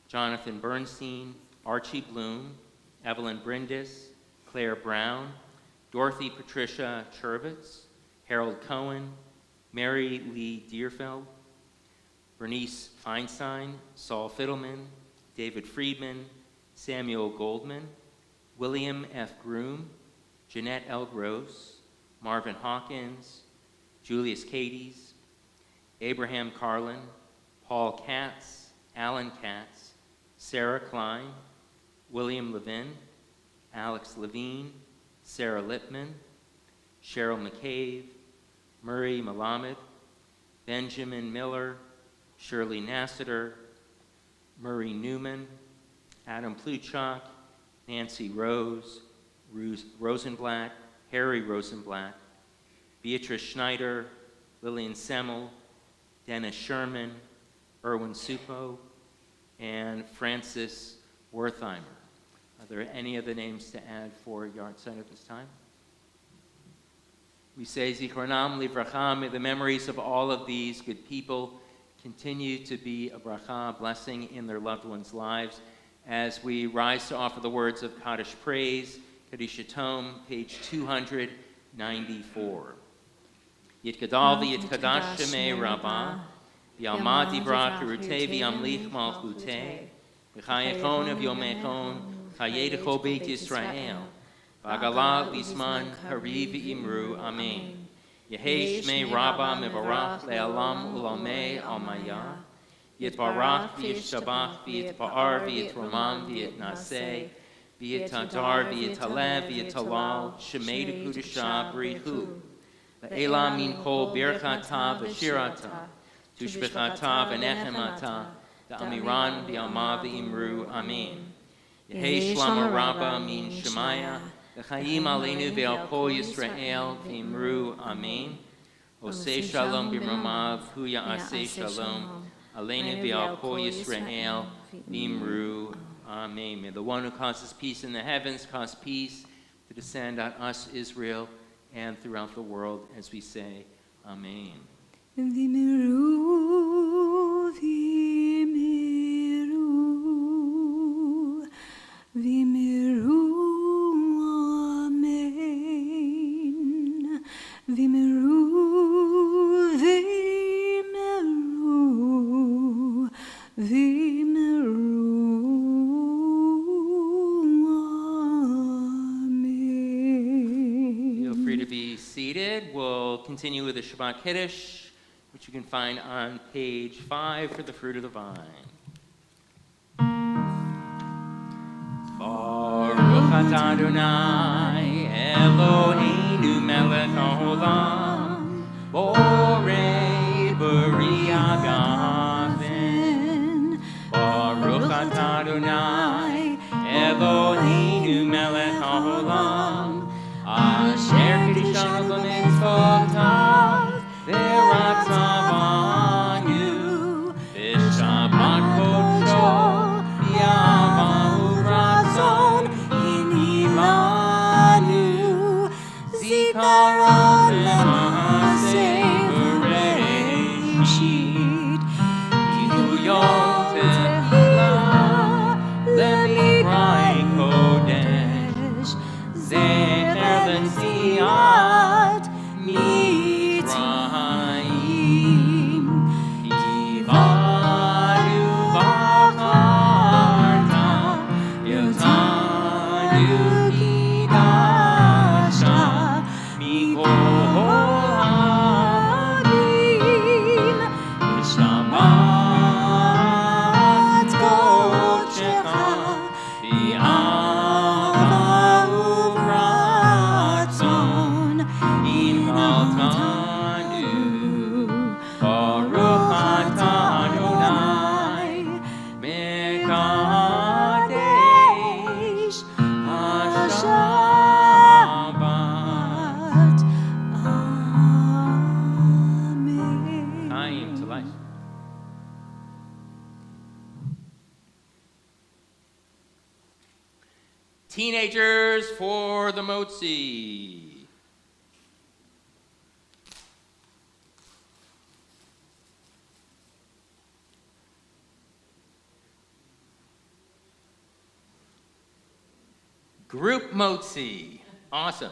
Jonathan Bernstein, Archie Bloom, Evelyn Brindis, Claire Brown, Dorothy Patricia Chervitz, Harold Cohen, Mary Lee Deerfeld, Bernice Feinstein, Saul Fiddleman, David Friedman, Samuel Goldman, William F. Groom, Jeanette L. Gross, Marvin Hawkins, Julius Cades, Abraham Carlin, Paul Katz, Alan Katz, Sarah Klein, William Levin, Alex Levine, Sarah Lippman, Cheryl McCabe, Murray Malamed, Benjamin Miller, Shirley Nassiter, Murray Newman, Adam Pluchak, Nancy Rose, Rosenblatt, Harry Rosenblatt, Beatrice Schneider, Lillian Semmel, Dennis Sherman, Erwin Supo, and Francis Wertheimer. Are there any other names to add for yahrzeit at this time? We say Zichronam Livracha, may the memories of all of these good people continue to be a bracha, blessing in their loved ones' lives. As we rise to offer the words of Kaddish praise, Kaddish Tom, page 294. Yitkadal v'yitkadash shemei rabbah, v'yalmad dibra kirutei v'yamlich malchutei, v'chayechon of yomechon, chayedecho beit Yisrael, v'agalah v'isman hariv v'imru, amen. Yehei shmei rabbah mevarach le'alam ulamei almayah, Yitbarach v'yishtabach v'yitba'ar v'yitromam v'yitnaseh, v'yitadar v'yitalev v'yitalal, shemei dekudesha b'richu, Ve'ela min kol birchata v'shirata, tushbechata v'nechemata, da'amiran v'yalma v'imru, amen. Yehei shlama rabba min shemaya, v'chayim aleinu ve'al kol Yisrael v'imru, amen. Oseh shalom b'mromav, hu ya'aseh shalom, aleinu ve'al kol Yisrael v'imru, amen. May the one who causes peace in the heavens cause peace to descend on us, Israel, and throughout the world, as we say, Amen. V'miru, v'miru, v'miru, amen. V'miru, v'miru, v'miru. Be seated. We'll continue with the Shabbat Kiddush, which you can find on page 5 for the fruit of the vine. Baruch atah Adonai Eloheinu melech haolam borei b'riah gafen. Baruch atah Adonai Eloheinu melech haolam Asher Kedishanu b'mitzvotav v'ratzavanu v'shabbat kodsho v'yavahu ratzon hinilanu zikaron l'maaseh b'reishit kihu yom tefillah lemid Teenagers for the Motzi. Group Motzi. Awesome.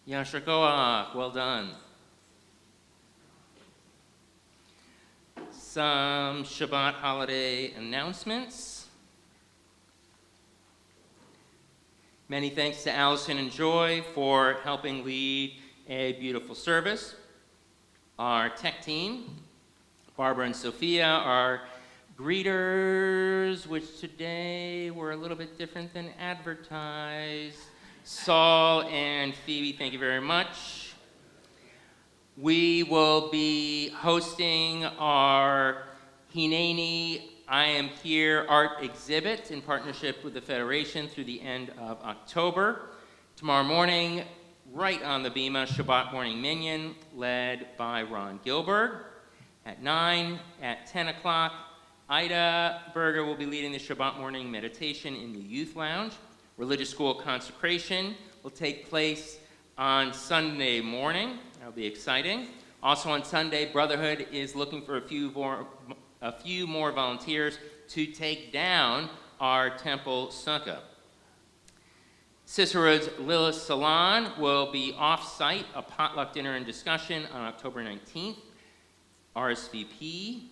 Yasher Koach, well done. Some Shabbat holiday announcements. Many thanks to Allison and Joy for helping lead a beautiful service. Our tech team, Barbara and Sophia, our greeters, which today were a little bit different than advertised. Saul and Phoebe, thank you very much. We will be hosting our Hineni I Am Here art exhibit in partnership with the Federation through the end of October. Tomorrow morning, right on the Bima, Shabbat Morning Minyan, led by Ron Gilbert. At 9, at 10 o'clock, Ida Berger will be leading the Shabbat morning meditation in the Youth Lounge. Religious school consecration will take place on Sunday morning. That'll be exciting. Also on Sunday, Brotherhood is looking for a few more volunteers to take down our temple sukkah. Cicero's Lilith Salon will be off-site, a potluck dinner and discussion on October 19th. RSVP.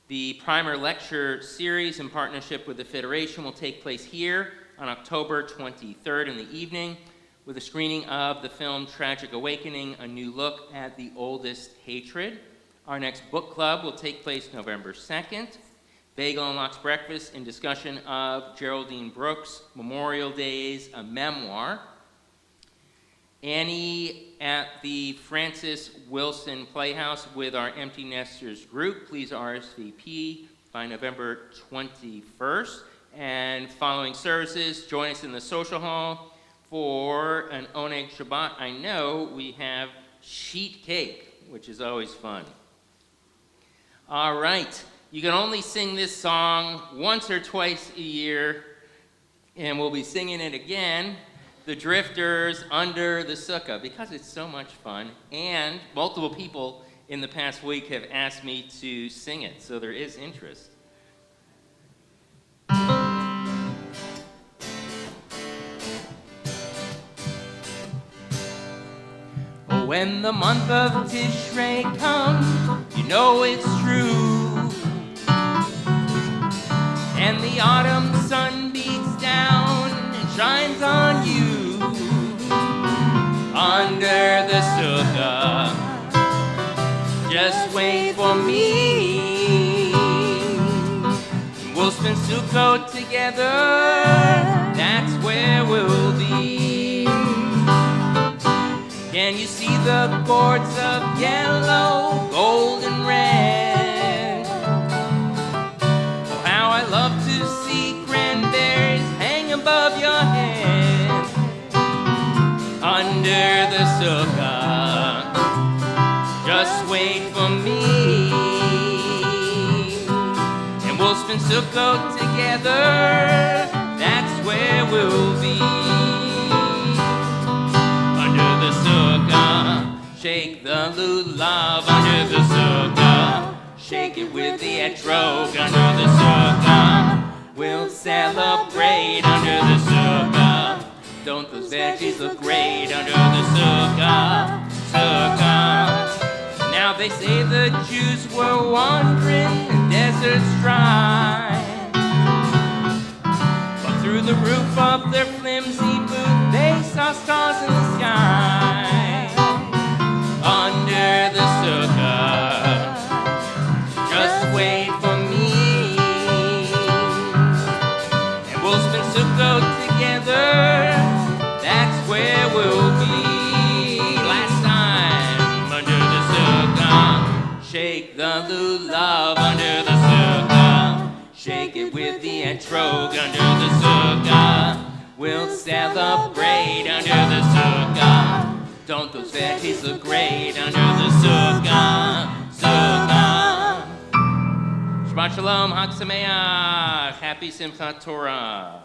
The primer lecture series in partnership with the Federation will take place here on October 23rd in the evening with a screening of the film Tragic Awakening, a new look at the oldest hatred. Our next book club will take place November 2nd. Bagel and Lox Breakfast in discussion of Geraldine Brooks' Memorial Days, a memoir. Annie at the Francis Wilson Playhouse with our Empty Nesters group. Please RSVP by November 21st. And following services, join us in the social hall for an Oneg Shabbat. I know we have sheet cake, which is always fun. All right, you can only sing this song once or twice a year, and we'll be singing it again, The Drifters, Under the Sukkah, because it's so much fun, and multiple people in the past week have asked me to sing it, so there is interest. When the month of Tishrei comes, you know it's true. And the autumn sun beats down and shines on you. Under the sukkah, just wait for me. spend Sukkot together. That's where we'll be. Can you see the cords of yellow, gold, and red? Oh, how I love to see cranberries hang above your head. Under the sukkah, just wait for me, and we'll spend Sukkot together. That's where we'll be. Under the sukkah, shake the lulav. Under the sukkah, shake it with the etrog. Under the sukkah, we'll celebrate. Under the sukkah, don't those veggies look great? Under the sukkah, sukkah. Now they say the Jews were wandering the deserts dry, but through the roof of their flimsy booth they saw stars in the sky. Under the sukkah, just wait for me, and we'll spend Sukkot together. That's where we'll be. Last time, under the sukkah, shake the lulav. Under the sukkah, shake it with the etrog. Under the sukkah, we'll celebrate. Under the sukkah, don't those veggies look great? Under the sukkah, sukkah. Shabbat shalom, Hag Sameach, happy Simchat Torah.